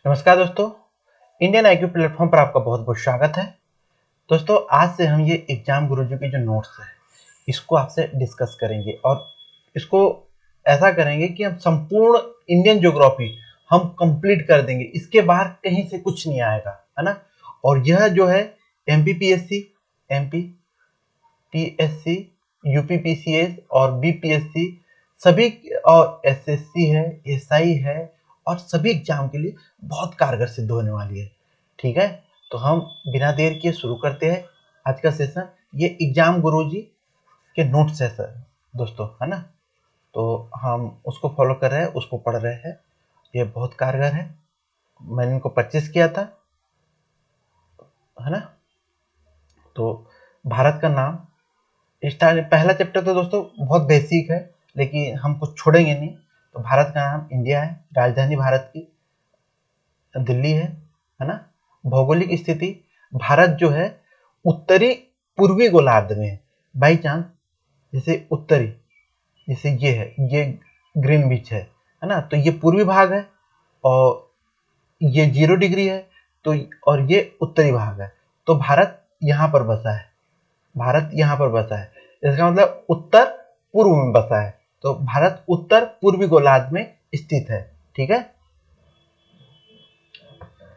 नमस्कार दोस्तों, Indian IQ platform पर आपका बहुत बहुत स्वागत है। दोस्तों, आज से हम ये एग्जाम गुरुजी के जो नोट्स है इसको आपसे डिस्कस करेंगे और इसको ऐसा करेंगे कि हम संपूर्ण इंडियन ज्योग्राफी हम कंप्लीट कर देंगे। इसके बाहर कहीं से कुछ नहीं आएगा, है ना। और यह जो है एमपीपीएससी, एमपीपीएससी, यूपीपीसीएस और बीपीएससी सभी और एसएससी है, एसआई है और सभी एग्जाम के लिए बहुत कारगर सिद्ध होने वाली है। ठीक है, तो हम बिना देर किए शुरू करते हैं आज का सेशन। ये एग्जाम गुरुजी के नोट्स है सर दोस्तों, है ना। तो हम उसको फॉलो कर रहे हैं, उसको पढ़ रहे हैं। ये बहुत कारगर है। मैंने इनको 25 किया था, है ना। तो भारत का नाम स्टार्ट, पहला चैप्टर तो दोस्तों बहुत बेसिक है लेकिन हम कुछ छोड़ेंगे नहीं। तो भारत का नाम इंडिया है, राजधानी भारत की दिल्ली है ना। भौगोलिक स्थिति, भारत जो है उत्तरी पूर्वी गोलार्ध में है। बाई चांस जैसे उत्तरी, जैसे ये है, ये ग्रीनविच है ना। तो ये पूर्वी भाग है और ये 0 डिग्री है, तो और ये उत्तरी भाग है। तो भारत यहाँ पर बसा है, भारत यहाँ पर बसा है। इसका मतलब उत्तर पूर्व में बसा है। तो भारत उत्तर पूर्वी गोलार्ध में स्थित है। ठीक है,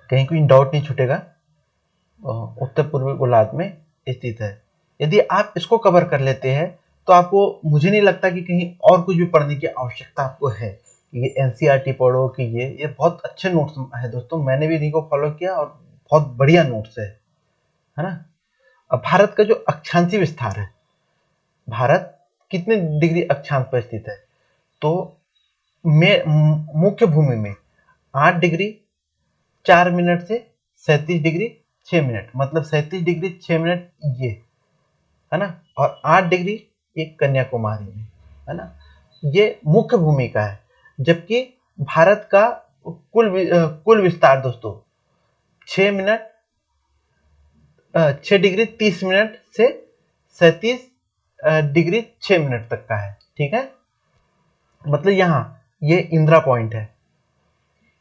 कहीं कोई डाउट नहीं छूटेगा। उत्तर पूर्वी गोलार्ध में स्थित है। यदि आप इसको कवर कर लेते हैं तो आपको, मुझे नहीं लगता कि कहीं और कुछ भी पढ़ने की आवश्यकता आपको है। ये एनसीईआरटी पढ़ो कि ये बहुत अच्छे नोट्स है दोस्तों। मैंने भी इन्हीं को फॉलो किया और बहुत बढ़िया नोट्स है ना। अब भारत का जो अक्षांशीय विस्तार है, भारत कितने डिग्री अक्षांश पर स्थित है, तो मुख्य भूमि में 8 डिग्री 4 मिनट से 37 डिग्री 6 मिनट, मतलब 37 डिग्री 6 मिनट ये, है ना। और 8 डिग्री ये कन्याकुमारी में, है ना। ये मुख्य भूमि का है। जबकि भारत का कुल विस्तार दोस्तों 6 डिग्री 30 मिनट से 37 डिग्री 6 मिनट तक का है। ठीक है, मतलब यहाँ ये इंदिरा पॉइंट है।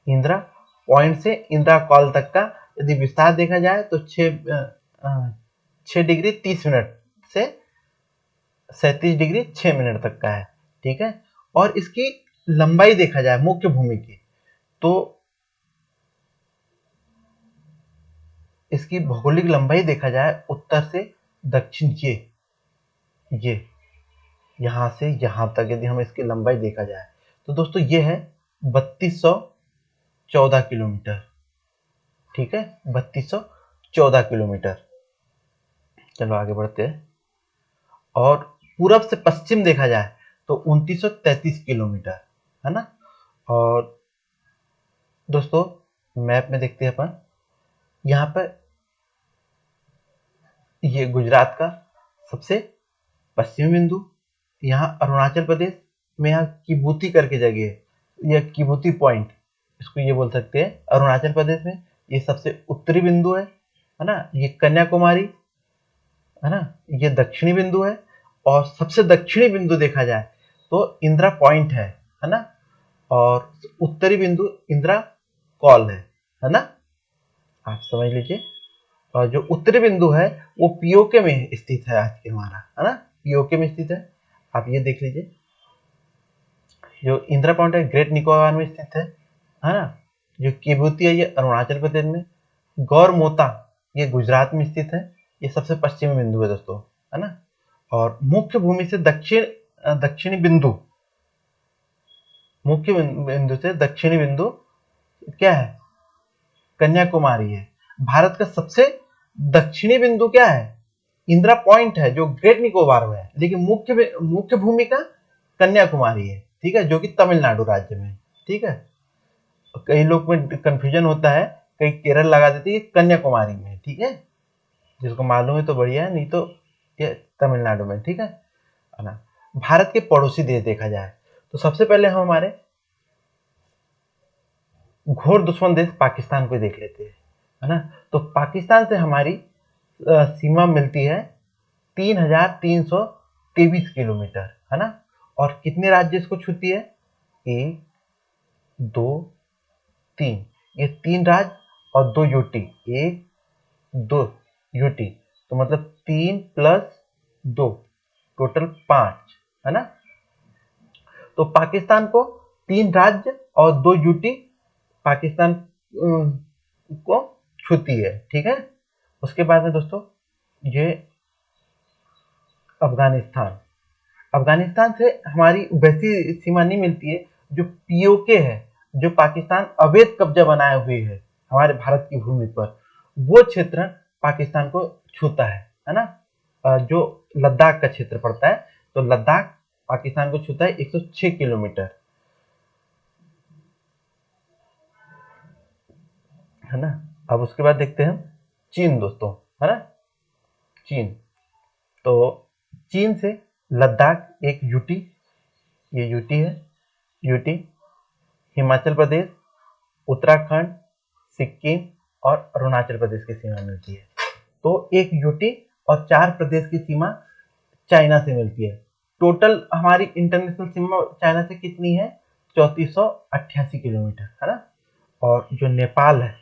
इंदिरा पॉइंट से इंदिरा कॉल तक का यदि विस्तार देखा जाए तो 6 डिग्री 30 मिनट से 37 डिग्री 6 मिनट तक का है। ठीक है, और इसकी लंबाई देखा जाए मुख्य भूमि की, तो इसकी भौगोलिक लंबाई देखा जाए उत्तर से दक्षिण, ये यहां से यहां तक यदि हम इसकी लंबाई देखा जाए तो दोस्तों ये है 3214 किलोमीटर। ठीक है, 3214 किलोमीटर। चलो आगे बढ़ते हैं। और पूरब से पश्चिम देखा जाए तो 2933 किलोमीटर, है ना। और दोस्तों मैप में देखते हैं अपन, यहाँ पर ये गुजरात का सबसे पश्चिमी बिंदु, यहाँ अरुणाचल प्रदेश में यहाँ किबूती करके जगह है, यह किबूती पॉइंट इसको ये बोल सकते हैं अरुणाचल प्रदेश में। ये सबसे उत्तरी बिंदु है ना। ये कन्याकुमारी, है ना, ये दक्षिणी बिंदु है। और सबसे दक्षिणी बिंदु देखा जाए तो इंदिरा पॉइंट है ना। और उत्तरी बिंदु इंदिरा कॉल है ना। आप समझ लीजिए। और जो उत्तरी बिंदु है वो पीओके में स्थित है आज के हमारा, है ना, पीओके में स्थित है। आप ये देख लीजिए, जो इंदिरा पॉइंट है ग्रेट निकोबार में स्थित है ना। जो किबूती है ये अरुणाचल प्रदेश में, गौर मोता ये गुजरात में स्थित है। ये सबसे पश्चिमी बिंदु है दोस्तों, है ना। और मुख्य भूमि से दक्षिणी बिंदु, मुख्य बिंदु से दक्षिणी बिंदु क्या है, कन्याकुमारी है। भारत का सबसे दक्षिणी बिंदु क्या है, इंदिरा पॉइंट है जो ग्रेट निकोबार में है, लेकिन मुख्य भूमि का कन्याकुमारी है। ठीक है, जो कि तमिलनाडु राज्य में। ठीक है, कई लोग में कंफ्यूजन होता है, कई केरल लगा देते हैं, कन्याकुमारी में। ठीक है, जिसको मालूम है तो बढ़िया है, नहीं तो ये तमिलनाडु में। ठीक है ना। भारत के पड़ोसी देश देखा जाए तो सबसे पहले हम हमारे घोर दुश्मन देश पाकिस्तान को देख लेते हैं, है ना। तो पाकिस्तान से हमारी सीमा मिलती है 3323 किलोमीटर, है ना। और कितने राज्य इसको छूती है, 1 2 3, ये 3 राज्य और 2 यूटी, 1 2 यूटी, तो मतलब 3 प्लस 2 टोटल 5, है ना। तो पाकिस्तान को 3 राज्य और 2 यूटी पाकिस्तान को छूती है, ठीक है। उसके बाद में दोस्तों ये अफगानिस्तान, अफगानिस्तान से हमारी वैसी सीमा नहीं मिलती है। जो पीओके है, जो पाकिस्तान अवैध कब्जा बनाए हुए है हमारे भारत की भूमि पर, वो क्षेत्र पाकिस्तान को छूता है ना। जो लद्दाख का क्षेत्र पड़ता है, तो लद्दाख पाकिस्तान को छूता है 106 किलोमीटर, है ना। अब उसके बाद देखते हैं चीन दोस्तों, है ना। चीन, तो चीन से लद्दाख एक यूटी, ये यूटी है, यूटी हिमाचल प्रदेश, उत्तराखंड, सिक्किम और अरुणाचल प्रदेश की सीमा मिलती है। तो एक यूटी और 4 प्रदेश की सीमा चाइना से मिलती है। टोटल हमारी इंटरनेशनल सीमा चाइना से कितनी है? 3488 किलोमीटर, है ना। और जो नेपाल है,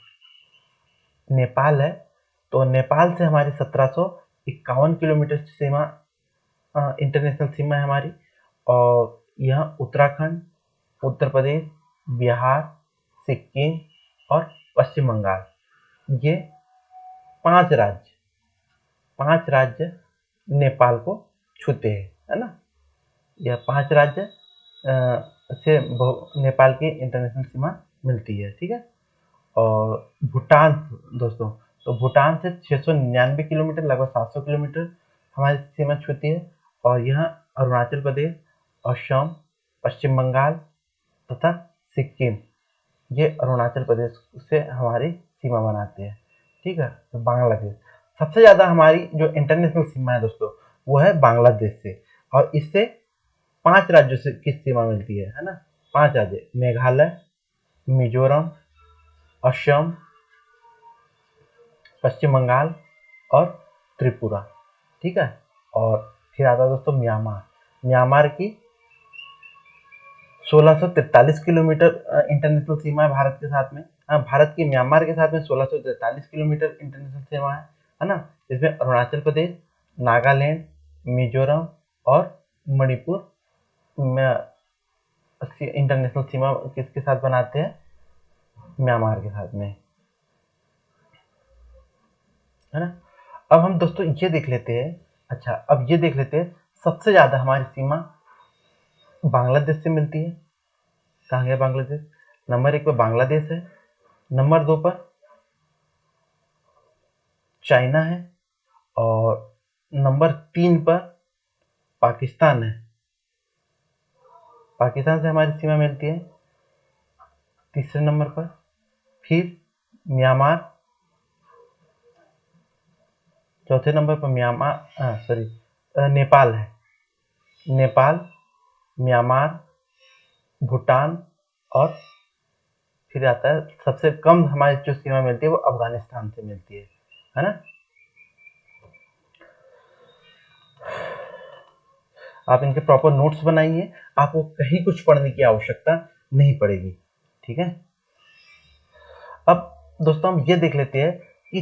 नेपाल है, तो नेपाल से हमारी 1751 किलोमीटर सीमा, इंटरनेशनल सीमा है हमारी। और यह उत्तराखंड, उत्तर प्रदेश, बिहार, सिक्किम और पश्चिम बंगाल, ये 5 राज्य, 5 राज्य नेपाल को छूते हैं, है ना। यह 5 राज्य से नेपाल की इंटरनेशनल सीमा मिलती है, ठीक है। और भूटान दोस्तों, तो भूटान से 699 किलोमीटर, लगभग 700 किलोमीटर हमारी सीमा छूती है। और यह अरुणाचल प्रदेश, असम, पश्चिम बंगाल तथा सिक्किम, ये अरुणाचल प्रदेश से हमारी सीमा बनाते हैं, ठीक है। तो बांग्लादेश, सबसे ज़्यादा हमारी जो इंटरनेशनल सीमा है दोस्तों, वो है बांग्लादेश से। और इससे 5 राज्यों से की सीमा मिलती है ना। 5 राज्य, मेघालय, मिजोरम, असम, पश्चिम बंगाल और त्रिपुरा, ठीक है। और फिर आता है दोस्तों म्यांमार, म्यांमार की 1643 किलोमीटर इंटरनेशनल सीमा है भारत के साथ में। भारत की म्यांमार के साथ में 1643 किलोमीटर इंटरनेशनल सीमा है ना। इसमें अरुणाचल प्रदेश, नागालैंड, मिजोरम और मणिपुर इंटरनेशनल सीमा किसके साथ बनाते हैं? म्यांमार के साथ में, है ना। अब हम दोस्तों ये देख लेते हैं, अच्छा अब ये देख लेते हैं सबसे ज्यादा हमारी सीमा बांग्लादेश से मिलती है। कहाँ गया बांग्लादेश? नंबर 1 पर बांग्लादेश है, नंबर 2 पर चाइना है, और नंबर 3 पर पाकिस्तान है। पाकिस्तान से हमारी सीमा मिलती है तीसरे नंबर पर। फिर म्यांमार, चौथे नंबर पर नेपाल है। नेपाल, म्यांमार, भूटान, और फिर आता है सबसे कम हमारी जो सीमा मिलती है वो अफगानिस्तान से मिलती है ना। आप इनके प्रॉपर नोट्स बनाइए, आपको कहीं कुछ पढ़ने की आवश्यकता नहीं पड़ेगी, ठीक है। अब दोस्तों हम ये देख लेते हैं कि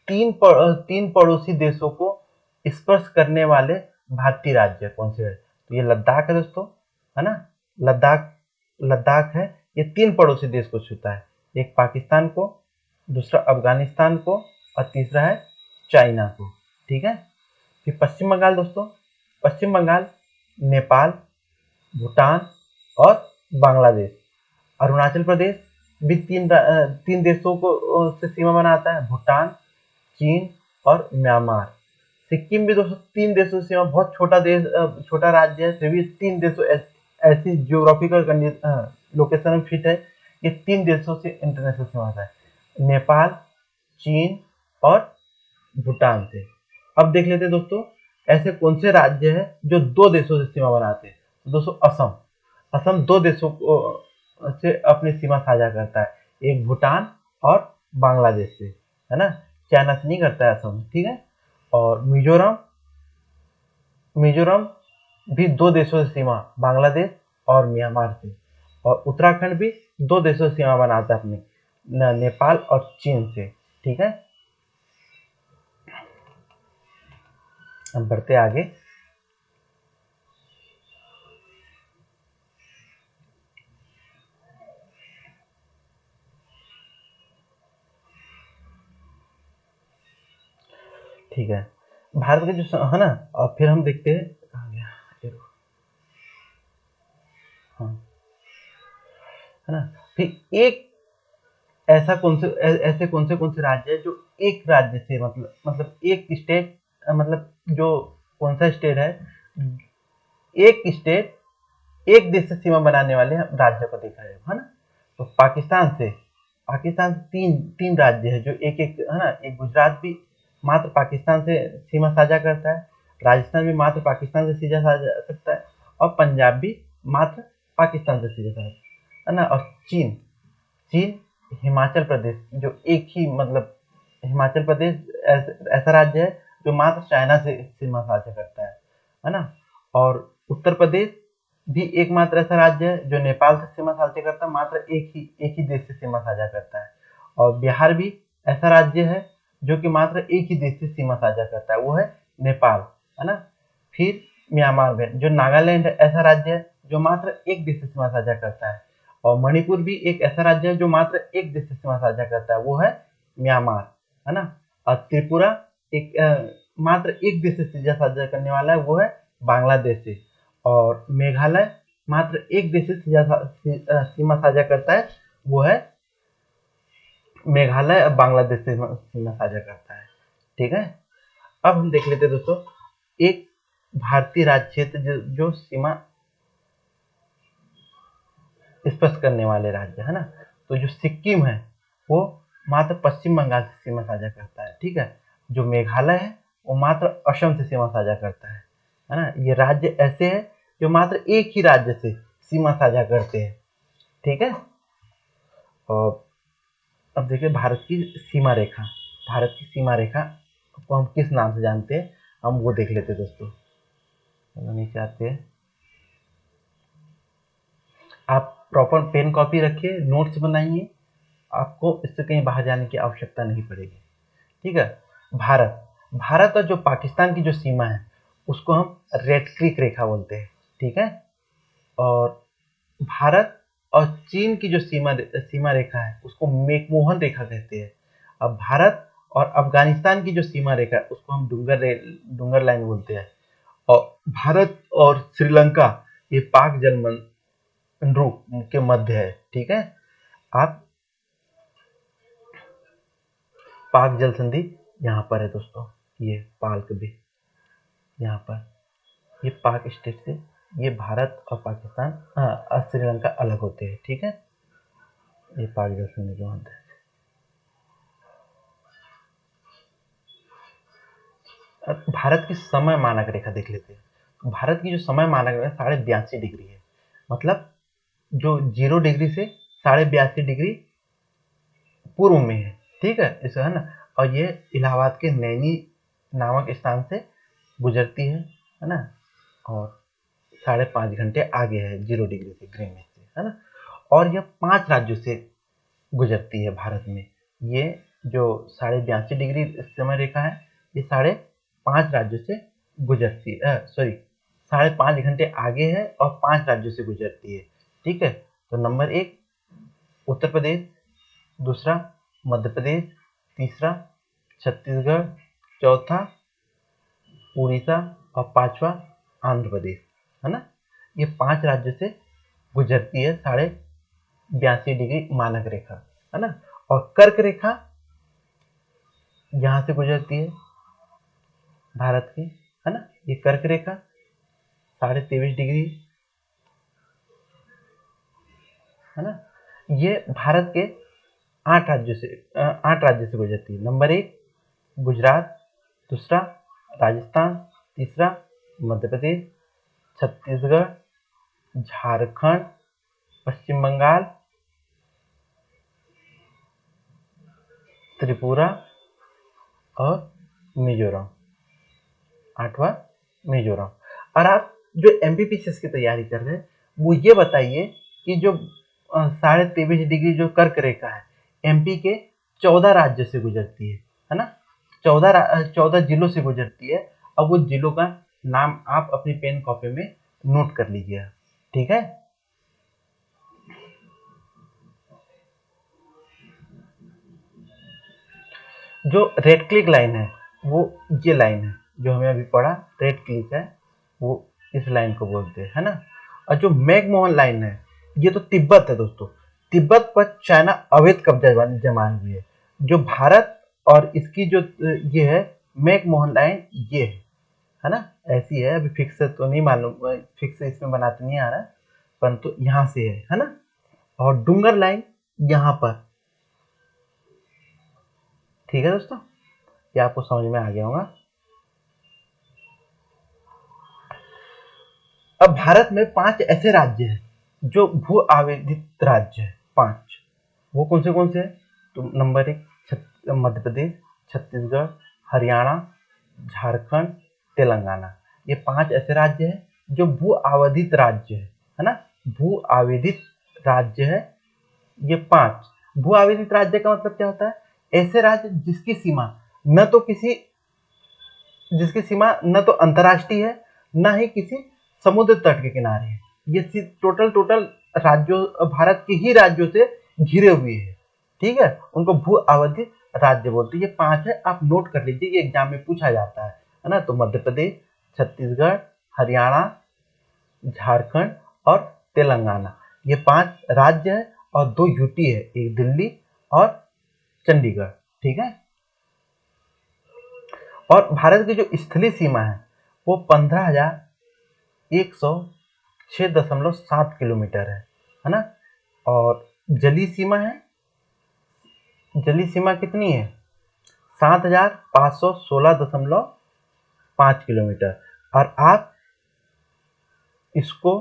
तीन पड़ोसी देशों को स्पर्श करने वाले भारतीय राज्य कौन से हैं। तो ये लद्दाख है दोस्तों, है ना। लद्दाख है, ये 3 पड़ोसी देश को छूता है। एक पाकिस्तान को, दूसरा अफगानिस्तान को, और तीसरा है चाइना को, ठीक है। फिर पश्चिम बंगाल दोस्तों, पश्चिम बंगाल नेपाल, भूटान और बांग्लादेश। अरुणाचल प्रदेश भी 3 देशों को से सीमा बनाता है, भूटान, चीन और म्यांमार। सिक्किम भी दोस्तों 3 देशों से सीमा, बहुत छोटा देश, छोटा राज्य है, फिर भी 3 देशों ऐसी जियोग्राफिकल लोकेशन में फिट है, ये 3 देशों से इंटरनेशनल सीमा है, नेपाल, चीन और भूटान से। अब देख लेते हैं दोस्तों ऐसे कौन से राज्य है जो 2 देशों से सीमा बनाते हैं। तो दोस्तों असम, असम 2 देशों से अपनी सीमा साझा करता है, एक भूटान और बांग्लादेश से, है ना। चाइना से नहीं करता है असम, ठीक है। और मिजोरम, मिजोरम भी 2 देशों से सीमा, बांग्लादेश और म्यांमार से। और उत्तराखंड भी 2 देशों से सीमा बनाता है अपनी, नेपाल और चीन से। ठीक है, अब बढ़ते आगे। ठीक है, भारत के जो है ना, और फिर हम देखते हैं कहाँ गया ये हाँ, है ना। फिर एक ऐसा कौन से राज्य है जो एक राज्य से मतलब एक स्टेट, मतलब जो कौन सा स्टेट है, एक स्टेट एक देश से सीमा बनाने वाले राज्य को देखा जाएगा, है ना। तो पाकिस्तान से तीन तीन राज्य है जो एक एक, है ना। एक गुजरात भी मात्र पाकिस्तान से सीमा साझा करता है, राजस्थान भी मात्र पाकिस्तान से सीधा साझा करता है, और पंजाब भी मात्र पाकिस्तान से सीधा साझा, है ना। और चीन चीन हिमाचल प्रदेश जो एक ही, मतलब हिमाचल प्रदेश ऐसा राज्य है जो मात्र चाइना से सीमा साझा करता है ना। और उत्तर प्रदेश भी एकमात्र ऐसा राज्य है जो नेपाल से सीमा साझा करता है, मात्र एक ही देश से सीमा साझा करता है। और बिहार भी ऐसा राज्य है जो कि मात्र एक ही देश से सीमा साझा करता है, वो है नेपाल, है ना। फिर म्यांमार में जो नागालैंड है, ऐसा राज्य है जो मात्र एक देश से सीमा साझा करता है। और मणिपुर भी एक ऐसा राज्य है जो मात्र एक देश से सीमा साझा करता है, वो है म्यांमार, है ना। और त्रिपुरा एक मात्र एक देश से सीमा साझा करने वाला है, वो है बांग्लादेश से। और मेघालय मात्र एक देश से सीमा साझा करता है, वो है मेघालय, और बांग्लादेश से सीमा साझा करता है। ठीक है, अब हम देख लेते हैं दोस्तों एक भारतीय राज्य क्षेत्र जो सीमा स्पष्ट करने वाले राज्य, है ना। तो जो सिक्किम है वो मात्र पश्चिम बंगाल से सीमा साझा करता है। ठीक है, जो मेघालय है वो मात्र असम से सीमा साझा करता है ना। ये राज्य ऐसे है जो मात्र एक ही राज्य से सीमा साझा करते हैं। ठीक है, और अब देखिए भारत की सीमा रेखा, भारत की सीमा रेखा को हम किस नाम से जानते हैं, हम वो देख लेते हैं दोस्तों। नीचे आते हैं, आप प्रॉपर पेन कॉपी रखिए, नोट्स बनाइए, आपको इससे कहीं बाहर जाने की आवश्यकता नहीं पड़ेगी। ठीक है, भारत भारत और जो पाकिस्तान की जो सीमा है उसको हम रेड क्रीक रेखा बोलते हैं। ठीक है, और भारत और चीन की जो सीमा रेखा है उसको मैकमोहन रेखा कहते हैं। अब भारत और अफगानिस्तान की जो सीमा रेखा है उसको हम डुंगर लाइन बोलते हैं। और भारत और श्रीलंका ये पाक जलमंडू के मध्य है। ठीक है, आप पाक जल संधि यहाँ पर है दोस्तों, ये पाक भी यहाँ पर, ये पाक स्टेट से ये भारत और पाकिस्तान और श्रीलंका अलग होते हैं। ठीक है, ये पाक जल संधि के मध्य है। भारत की समय मानक रेखा देख लेते हैं। भारत की जो समय मानक रेखा 82.5 डिग्री है, मतलब जो 0 डिग्री से 82.5 डिग्री पूर्व में है। ठीक है, इसे, है ना। और ये इलाहाबाद के नैनी नामक स्थान से गुजरती है ना। और 5.5 घंटे आगे है 0 डिग्री से, ग्रीनिच से, है ना। और यह 5 राज्यों से गुजरती है भारत में। ये जो 82.5 डिग्री समय रेखा है ये 5.5 राज्यों से गुजरती है, सॉरी 5.5 घंटे आगे है और 5 राज्यों से गुजरती है। ठीक है, तो नंबर 1 उत्तर प्रदेश, दूसरा मध्य प्रदेश, तीसरा छत्तीसगढ़, चौथा उड़ीसा, और पांचवा आंध्र प्रदेश, है ना। ये 5 राज्यों से गुजरती है 82.5 डिग्री मानक रेखा, है ना। और कर्क रेखा यहाँ से गुजरती है भारत की, है ना। ये कर्क रेखा 23.5 डिग्री, है ना। ये भारत के 8 राज्यों से गुजरती है। नंबर 1 गुजरात, दूसरा राजस्थान, तीसरा मध्य प्रदेश, छत्तीसगढ़, झारखंड, पश्चिम बंगाल, त्रिपुरा और मिजोरम, 8वां मिजोरम। और आप जो एमपीपीसीएस की तैयारी कर रहे हैं वो ये बताइए कि जो 23.5 डिग्री जो कर्क रेखा है एमपी के 14 राज्य से गुजरती है ना, 14 जिलों से गुजरती है। अब वो जिलों का नाम आप अपनी पेन कॉपी में नोट कर लीजिए, ठीक है। जो रेड क्लिक लाइन है वो ये लाइन है जो हमें अभी पढ़ा, रेड क्लिक है, वो इस लाइन को बोलते हैं, है ना। और जो मैकमोहन लाइन है ये तो तिब्बत है दोस्तों, तिब्बत पर चाइना अवैध कब्जा जमाए हुए है। जो भारत और इसकी जो ये है मैकमोहन लाइन ये है ना, ऐसी है। अभी फिक्स तो नहीं मालूम, फिक्स इसमें बनाते नहीं आ रहा, परंतु यहाँ से है ना। और डुंगर लाइन यहाँ पर, ठीक है दोस्तों, ये आपको समझ में आ गया होगा। अब भारत में 5 ऐसे राज्य हैं जो भू आवेदित राज्य है, 5। वो कौन से हैं? तो नंबर 1 मध्य प्रदेश, छत्तीसगढ़, हरियाणा, झारखंड, तेलंगाना। ये 5 ऐसे राज्य हैं जो भू आवेदित राज्य है ना, भू आवेदित राज्य है ये 5। भू आवेदित राज्य का मतलब क्या होता है? ऐसे राज्य जिसकी सीमा न तो अंतर्राष्ट्रीय है, न ही किसी समुद्र तट के किनारे है। ये टोटल राज्यों, भारत के ही राज्यों से घिरे हुए हैं, ठीक है। उनको भू आवेदित राज्य बोलते हैं। ये 5 है, आप नोट कर लीजिए, ये एग्जाम में पूछा जाता है ना। तो मध्य प्रदेश, छत्तीसगढ़, हरियाणा, झारखंड और तेलंगाना, ये 5 राज्य है और 2 यूटी है, एक दिल्ली और चंडीगढ़, ठीक है। और भारत की जो स्थलीय सीमा है वो 15,106.7 किलोमीटर है ना। और जलीय सीमा कितनी है? 7,516.5 किलोमीटर। और आप इसको,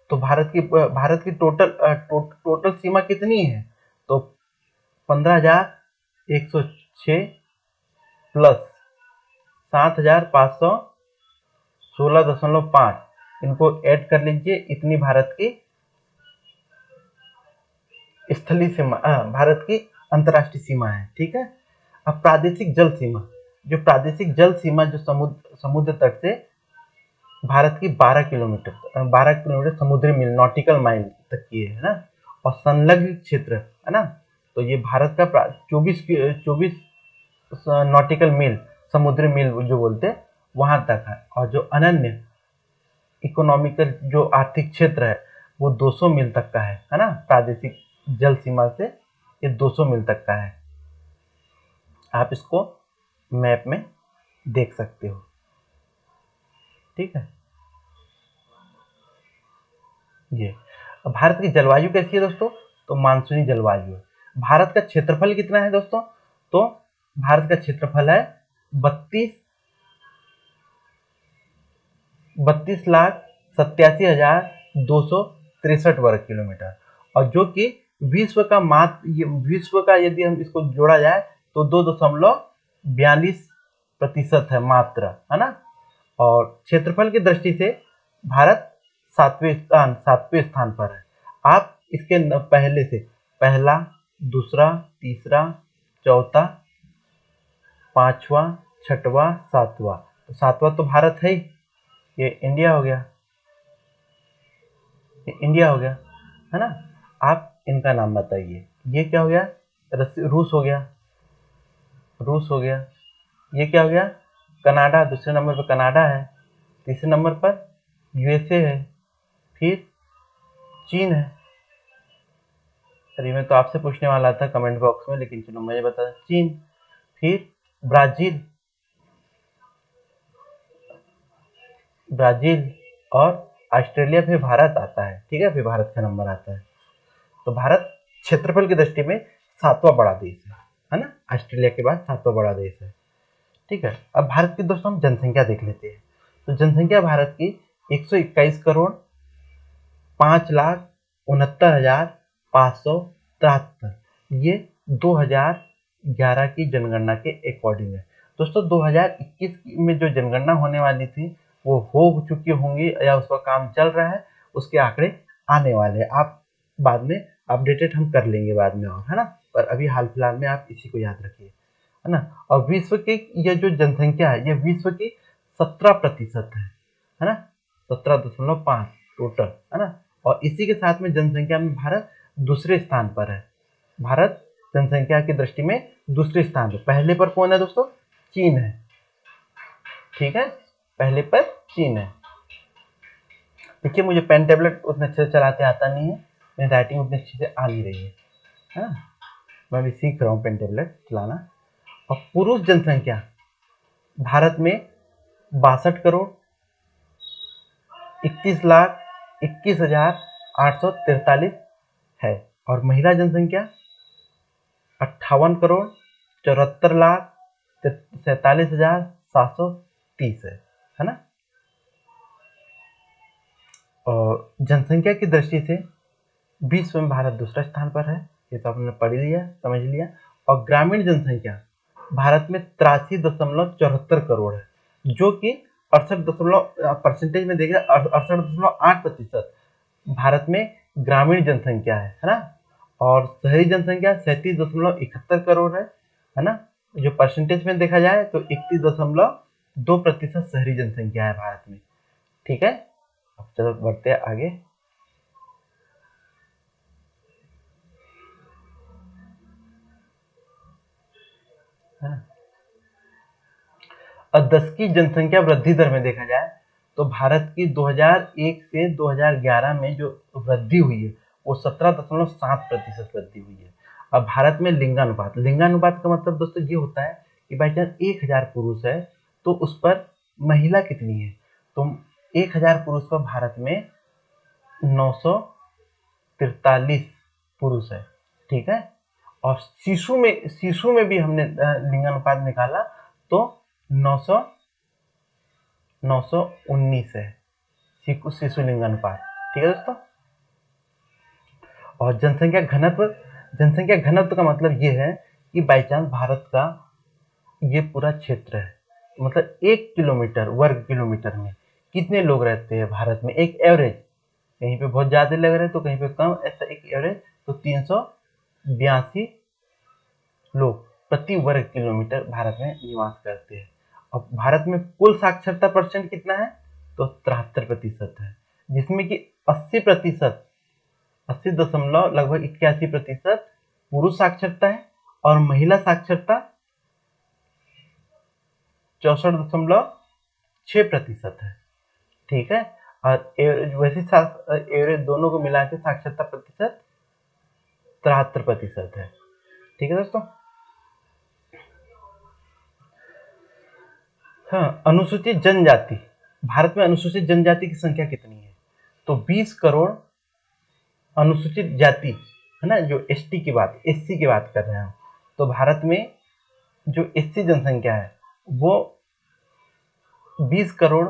तो भारत की टोटल सीमा कितनी है? तो 15,106 प्लस 7,516.5, इनको ऐड कर लीजिए, इतनी भारत की स्थलीय सीमा, भारत की अंतर्राष्ट्रीय सीमा है, ठीक है। अब प्रादेशिक जल सीमा, जो समुद्र तट से भारत की 12 किलोमीटर समुद्री मील, नॉटिकल माइल तक की है ना। और संलग्न क्षेत्र है ना, तो ये भारत का 24 नॉटिकल मील, समुद्री मील जो बोलते हैं, वहां तक है। और जो अनन्य इकोनॉमिकल जो आर्थिक क्षेत्र है वो 200 मील तक का है ना। प्रादेशिक जल सीमा से ये 200 मील तक का है। आप इसको मैप में देख सकते हो, ठीक है। ये भारत की जलवायु कैसी है दोस्तों? तो मानसूनी जलवायु है। भारत का क्षेत्रफल कितना है दोस्तों? तो भारत का क्षेत्रफल है 32,87,263 वर्ग किलोमीटर। और जो कि विश्व का यदि हम इसको जोड़ा जाए तो 2.42% है मात्र, है ना। और क्षेत्रफल की दृष्टि से भारत 7वें स्थान पर है। आप इसके पहले से पहला, दूसरा, तीसरा, चौथा, 5वां, 6वां, 7वां, तो 7वां तो भारत है ही, ये इंडिया हो गया, है ना। आप इनका नाम बताइए। ये क्या हो गया? रूस हो गया, ये क्या हो गया? कनाडा, दूसरे नंबर पर कनाडा है, तीसरे नंबर पर यूएसए है, फिर चीन है। अरे मैं तो आपसे पूछने वाला था कमेंट बॉक्स में, लेकिन चलो मुझे बता, चीन, फिर ब्राजील और ऑस्ट्रेलिया, फिर भारत आता है, ठीक है। फिर भारत का नंबर आता है। तो भारत क्षेत्रफल की दृष्टि में 7वां बड़ा देश है ना। ऑस्ट्रेलिया के बाद 7वां बड़ा देश है, ठीक है। अब भारत की दोस्तों हम जनसंख्या देख लेते हैं। तो जनसंख्या भारत की 121 करोड़ 5,69,573, ये 2011 की जनगणना के अकॉर्डिंग है। दोस्तों 2021 में जो जनगणना होने वाली थी वो हो चुकी होंगी या उसका काम चल रहा है, उसके आंकड़े आने वाले हैं। आप बाद में अपडेटेड हम कर लेंगे बाद में, और है ना। पर अभी हाल फिलहाल में आप इसी को याद रखिए, है ना। और विश्व की ये जो जनसंख्या है, ये विश्व की 17% है ना, 17.5 टोटल, है ना। और इसी के साथ में जनसंख्या में भारत दूसरे स्थान पर है। भारत जनसंख्या की दृष्टि में दूसरे स्थान पर, पहले पर कौन है दोस्तों? चीन है, ठीक है, पहले पर चीन है। देखिए मुझे पेन टेबलेट उतने अच्छे से चलाते आता नहीं है, मेरी राइटिंग उतनी अच्छे से आ नहीं रही है ना, मैं भी सीख रहा हूँ पेन टेबलेट चलाना। और पुरुष जनसंख्या भारत में 62 करोड़ 31,21,843 है। और महिला जनसंख्या 58 करोड़ 74,47,730 है ना। और जनसंख्या की दृष्टि से विश्व में भारत दूसरा स्थान पर है, ये तो आपने पढ़ लिया, समझ लिया। और ग्रामीण जनसंख्या भारत में 83.74 करोड़ है, जो कि 68 परसेंटेज में देखा 68.8% भारत में ग्रामीण जनसंख्या है ना। और शहरी जनसंख्या 37.71 करोड़ है ना। जो परसेंटेज में देखा जाए तो 31.2% शहरी जनसंख्या है भारत में, ठीक है। अब चलो बढ़ते हैं आगे। और 10 की जनसंख्या वृद्धि दर में देखा जाए तो भारत की 2001 से 2011 में जो वृद्धि हुई है वो 17.7% वृद्धि हुई है। अब भारत में लिंगानुपात, लिंगानुपात का मतलब दोस्तों ये होता है कि बाई चांस 1000 पुरुष है तो उस पर महिला कितनी है, तो 1000 पुरुष पर भारत में 943 पुरुष है, ठीक है। और शिशु में भी हमने लिंगानुपात निकाला तो 919 है शिशु लिंगानुपात, ठीक है दोस्तों। और जनसंख्या घनत्व का मतलब ये है कि बाई चांस भारत का ये पूरा क्षेत्र है, मतलब 1 किलोमीटर वर्ग किलोमीटर में कितने लोग रहते हैं भारत में, एक एवरेज, कहीं पे बहुत ज्यादा लग रहे हैं तो कहीं पे कम, ऐसा एक एवरेज, तो 382 लोग प्रति वर्ग किलोमीटर भारत में निवास करते हैं। अब भारत में कुल साक्षरता परसेंट कितना है, तो 73% है, जिसमें कि 80% 80 दशमलव लगभग 81% पुरुष साक्षरता है और महिला साक्षरता 64.6% है, ठीक है। और वैसे एवरेज दोनों को मिला के साक्षरता प्रतिशत 73% है, ठीक है दोस्तों। हाँ, अनुसूचित जनजाति, भारत में अनुसूचित जनजाति की संख्या कितनी है, तो 20 करोड़ अनुसूचित जाति है ना, जो एसटी की बात, एससी की बात कर रहे हैं, तो भारत में जो एससी जनसंख्या है वो 20 करोड़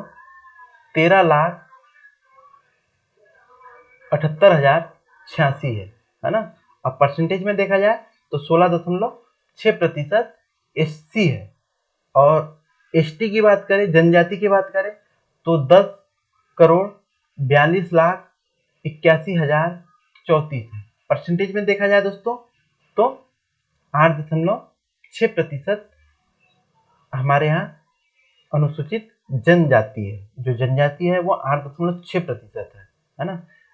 13,78,086 है ना। अब परसेंटेज में देखा जाए तो 16.6% एससी है। और एसटी की बात करें, जनजाति की बात करें तो 10 करोड़ 42,81,034 है। परसेंटेज में देखा जाए दोस्तों तो 8.6% हमारे यहाँ अनुसूचित जनजाति है, जो जनजाति है वो 8.6% है ना।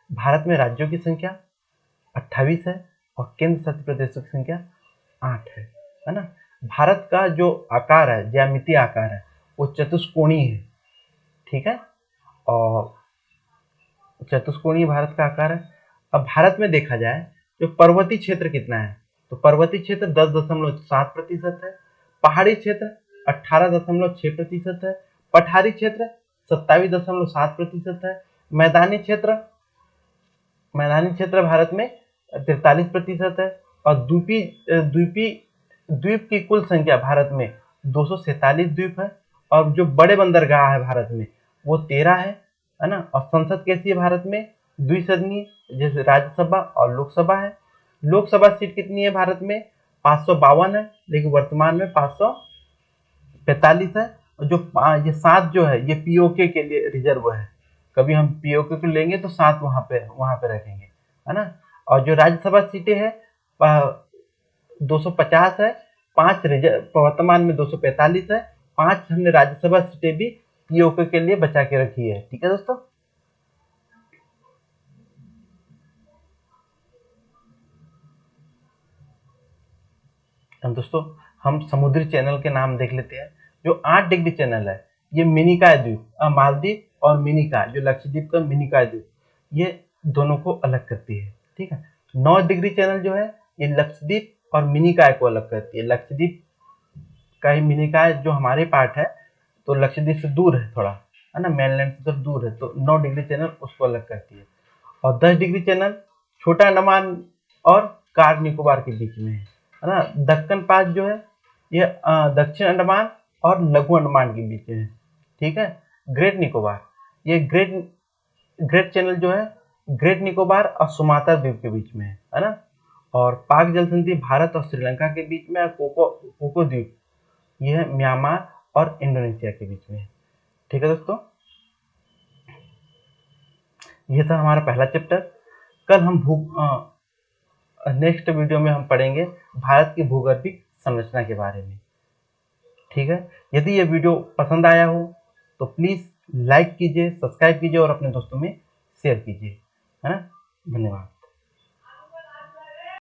भारत में राज्यों की संख्या 28 है और केंद्र शासित प्रदेशों की संख्या 8 है ना। भारत का जो आकार है, ज्यामितीय आकार है, वो चतुष्कोणीय है, ठीक है। और चतुष्कोणीय भारत का आकार है। अब भारत में देखा जाए जो पर्वतीय क्षेत्र कितना है, तो पर्वतीय क्षेत्र 10.7% है, पहाड़ी क्षेत्र 18.6% है, पठारी क्षेत्र 27.7% है, मैदानी क्षेत्र भारत में 43% है। और द्वीप की कुल संख्या भारत में 247 द्वीप है। और जो बड़े बंदरगाह है भारत में वो 13 है ना। और संसद कैसी है भारत में, द्विसदनीय, जैसे राज्यसभा और लोकसभा है। लोकसभा सीट कितनी है भारत में, 552 है, लेकिन वर्तमान में 545 है। और जो ये 7 जो है ये पीओके के लिए रिजर्व है, कभी हम पीओके को लेंगे तो 7 वहां पे रखेंगे, है ना। और जो राज्यसभा सीटें है 250 है, 5 वर्तमान में 245 है, 5 हमने राज्यसभा सीटें भी पीओके के लिए बचा के रखी है। ठीक है दोस्तों। दोस्तों हम समुद्री चैनल के नाम देख लेते हैं। जो 8 डिग्री चैनल है, ये मिनिकॉय द्वीप, मालदीव और मिनिकॉय जो लक्षद्वीप का मिनिकॉय द्वीप, ये दोनों को अलग करती है। ठीक है। 9 डिग्री चैनल जो है, ये लक्षद्वीप और मिनिकॉय को अलग करती है। लक्षद्वीप का ही मिनिकॉय जो हमारे पार्ट है, तो लक्षद्वीप से दूर है थोड़ा, है ना, मेनलैंड से थोड़ा दूर है, तो 9 डिग्री चैनल उसको अलग करती है। और 10 डिग्री चैनल छोटा अंडमान और कार निकोबार के बीच में है ना। दक्कन पास जो है, ये दक्षिण अंडमान और लघु अंडमान के बीच में है। ठीक है। ग्रेट निकोबार, ये ग्रेट चैनल जो है, ग्रेट निकोबार और सुमात्रा द्वीप के बीच में है ना। और पाक जल संधि भारत और श्रीलंका के बीच में, कोको द्वीप ये है म्यांमार और इंडोनेशिया के बीच में। ठीक है दोस्तों, ये था हमारा पहला चैप्टर। कल हम नेक्स्ट वीडियो में हम पढ़ेंगे भारत की भूगर्भिक संरचना के बारे में। ठीक है। यदि ये वीडियो पसंद आया हो तो प्लीज़ लाइक कीजिए, सब्सक्राइब कीजिए और अपने दोस्तों में शेयर कीजिए, है ना। धन्यवाद।